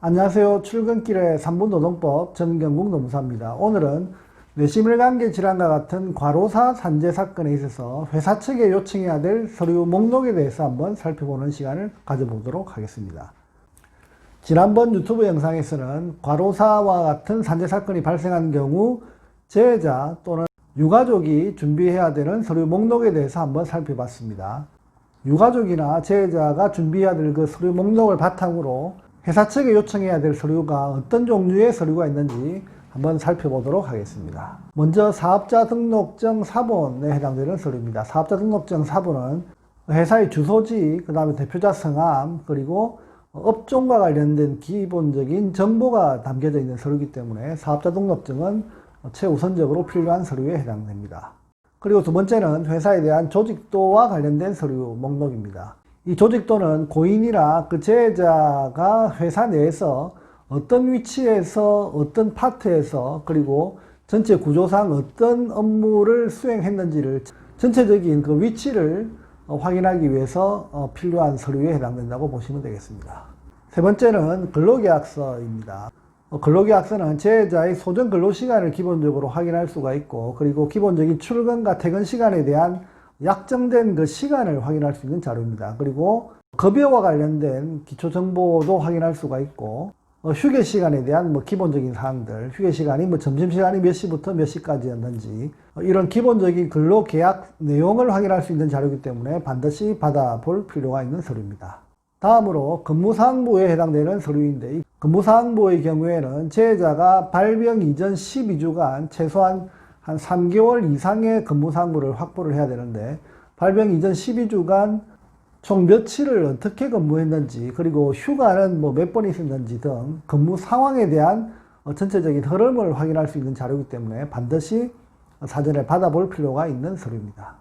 안녕하세요. 출근길의 3분 노동법 전경국 노무사입니다. 오늘은 뇌심혈관계 질환과 같은 과로사 산재 사건에 있어서 회사 측에 요청해야 될 서류 목록에 대해서 한번 살펴보는 시간을 가져보도록 하겠습니다. 지난번 유튜브 영상에서는 과로사와 같은 산재 사건이 발생한 경우 재해자 또는 유가족이 준비해야 되는 서류 목록에 대해서 한번 살펴봤습니다. 유가족이나 재해자가 준비해야 될 그 서류 목록을 바탕으로 회사 측에 요청해야 될 서류가 어떤 종류의 서류가 있는지 한번 살펴보도록 하겠습니다. 먼저 사업자 등록증 사본에 해당되는 서류입니다. 사업자 등록증 사본은 회사의 주소지, 그 다음에 대표자 성함, 그리고 업종과 관련된 기본적인 정보가 담겨져 있는 서류이기 때문에 사업자 등록증은 최우선적으로 필요한 서류에 해당됩니다. 그리고 두 번째는 회사에 대한 조직도와 관련된 서류 목록입니다. 이 조직도는 고인이나 그 재해자가 회사 내에서 어떤 위치에서 어떤 파트에서 그리고 전체 구조상 어떤 업무를 수행했는지를 전체적인 그 위치를 확인하기 위해서 필요한 서류에 해당된다고 보시면 되겠습니다. 세 번째는 근로계약서입니다. 근로계약서는 재해자의 소정 근로시간을 기본적으로 확인할 수가 있고, 그리고 기본적인 출근과 퇴근 시간에 대한 약정된 그 시간을 확인할 수 있는 자료입니다. 그리고 급여와 관련된 기초정보도 확인할 수가 있고, 휴게 시간에 대한 기본적인 사항들, 휴게 시간이 점심시간이 몇 시부터 몇 시까지였는지, 이런 기본적인 근로계약 내용을 확인할 수 있는 자료이기 때문에 반드시 받아볼 필요가 있는 서류입니다. 다음으로 근무사항부에 해당되는 서류인데, 이 근무사항부의 경우에는 재해자가 발병 이전 12주간 최소한 한 3개월 이상의 근무사항부를 확보를 해야 되는데, 발병 이전 12주간 총 며칠을 어떻게 근무했는지, 그리고 휴가는 몇 번 있었는지 등 근무 상황에 대한 전체적인 흐름을 확인할 수 있는 자료이기 때문에 반드시 사전에 받아볼 필요가 있는 서류입니다.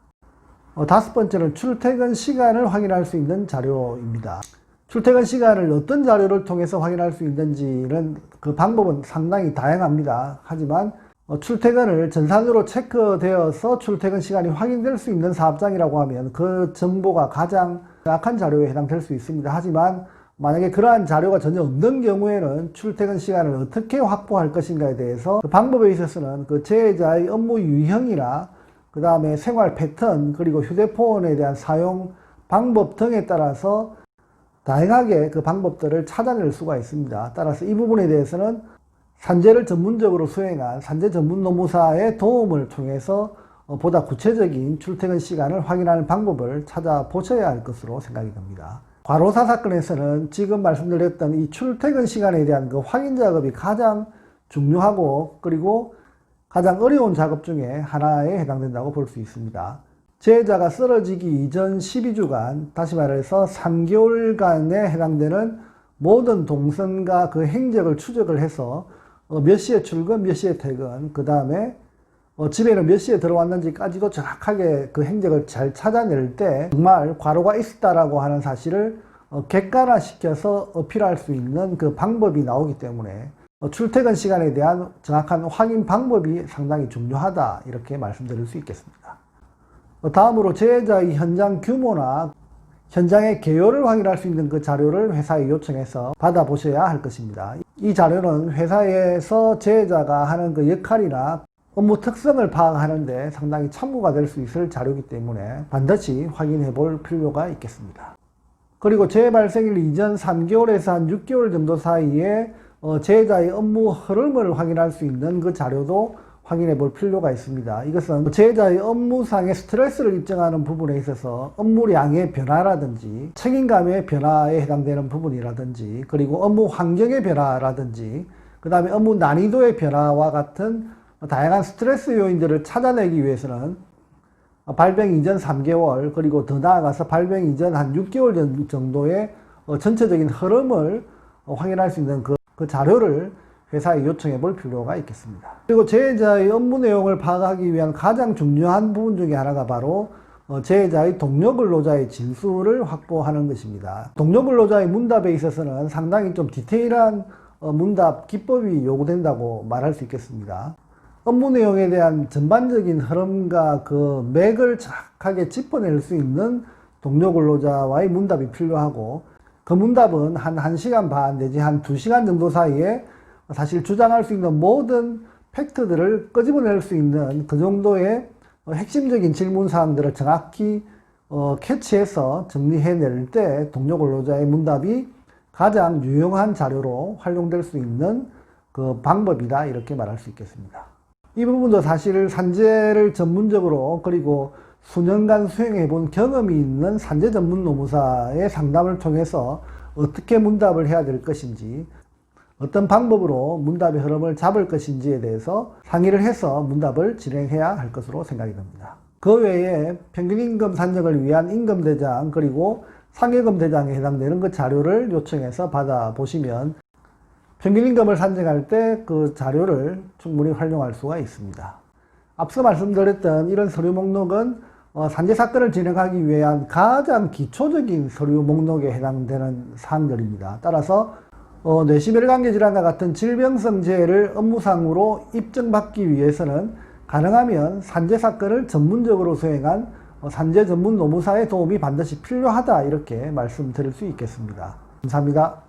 다섯 번째는 출퇴근 시간을 확인할 수 있는 자료입니다. 출퇴근 시간을 어떤 자료를 통해서 확인할 수 있는지는 그 방법은 상당히 다양합니다. 하지만 출퇴근을 전산으로 체크되어서 출퇴근 시간이 확인될 수 있는 사업장이라고 하면 그 정보가 가장 정확한 자료에 해당될 수 있습니다. 하지만 만약에 그러한 자료가 전혀 없는 경우에는 출퇴근 시간을 어떻게 확보할 것인가에 대해서 그 방법에 있어서는 그 재해자의 업무 유형이나 그 다음에 생활 패턴, 그리고 휴대폰에 대한 사용 방법 등에 따라서 다양하게 그 방법들을 찾아낼 수가 있습니다. 따라서 이 부분에 대해서는 산재를 전문적으로 수행한 산재 전문 노무사의 도움을 통해서 보다 구체적인 출퇴근 시간을 확인하는 방법을 찾아보셔야 할 것으로 생각이 됩니다. 과로사 사건에서는 지금 말씀드렸던 이 출퇴근 시간에 대한 그 확인 작업이 가장 중요하고, 그리고 가장 어려운 작업 중에 하나에 해당된다고 볼 수 있습니다. 재해자가 쓰러지기 이전 12주간, 다시 말해서 3개월간에 해당되는 모든 동선과 그 행적을 추적을 해서 몇 시에 출근, 몇 시에 퇴근, 그 다음에 집에는 몇 시에 들어왔는지까지도 정확하게 그 행적을 잘 찾아낼 때 정말 과로가 있었다라고 하는 사실을 객관화시켜서 어필할 수 있는 그 방법이 나오기 때문에 출퇴근 시간에 대한 정확한 확인 방법이 상당히 중요하다, 이렇게 말씀드릴 수 있겠습니다. 다음으로 재해자의 현장 규모나 현장의 개요를 확인할 수 있는 그 자료를 회사에 요청해서 받아보셔야 할 것입니다. 이 자료는 회사에서 재해자가 하는 그 역할이나 업무 특성을 파악하는데 상당히 참고가 될 수 있을 자료이기 때문에 반드시 확인해 볼 필요가 있겠습니다. 그리고 재해 발생일 이전 3개월에서 한 6개월 정도 사이에 재해자의 업무 흐름을 확인할 수 있는 그 자료도 확인해 볼 필요가 있습니다. 이것은 재해자의 업무상의 스트레스를 입증하는 부분에 있어서 업무량의 변화라든지 책임감의 변화에 해당되는 부분이라든지, 그리고 업무 환경의 변화라든지, 그 다음에 업무 난이도의 변화와 같은 다양한 스트레스 요인들을 찾아내기 위해서는 발병 이전 3개월, 그리고 더 나아가서 발병 이전 한 6개월 정도의 전체적인 흐름을 확인할 수 있는 그 자료를 회사에 요청해 볼 필요가 있겠습니다. 그리고 재해자의 업무 내용을 파악하기 위한 가장 중요한 부분 중에 하나가 바로 재해자의 동료 근로자의 진술을 확보하는 것입니다. 동료 근로자의 문답에 있어서는 상당히 좀 디테일한 문답 기법이 요구된다고 말할 수 있겠습니다. 업무 내용에 대한 전반적인 흐름과 그 맥을 정확하게 짚어낼 수 있는 동료 근로자와의 문답이 필요하고, 그 문답은 한 1시간 반 내지 한 2시간 정도 사이에 사실 주장할 수 있는 모든 팩트들을 끄집어낼 수 있는 그 정도의 핵심적인 질문 사항들을 정확히 캐치해서 정리해낼 때 동료 근로자의 문답이 가장 유용한 자료로 활용될 수 있는 그 방법이다, 이렇게 말할 수 있겠습니다. 이 부분도 사실 산재를 전문적으로 그리고 수년간 수행해 본 경험이 있는 산재 전문 노무사의 상담을 통해서 어떻게 문답을 해야 될 것인지, 어떤 방법으로 문답의 흐름을 잡을 것인지에 대해서 상의를 해서 문답을 진행해야 할 것으로 생각이 됩니다. 그 외에 평균임금 산정을 위한 임금대장 그리고 상여금대장에 해당되는 그 자료를 요청해서 받아보시면 평균임금을 산정할 때 그 자료를 충분히 활용할 수가 있습니다. 앞서 말씀드렸던 이런 서류 목록은 산재 사건을 진행하기 위한 가장 기초적인 서류 목록에 해당되는 사항들입니다. 따라서 뇌심혈관계질환과 같은 질병성 재해를 업무상으로 입증받기 위해서는 가능하면 산재 사건을 전문적으로 수행한 산재 전문 노무사의 도움이 반드시 필요하다, 이렇게 말씀드릴 수 있겠습니다. 감사합니다.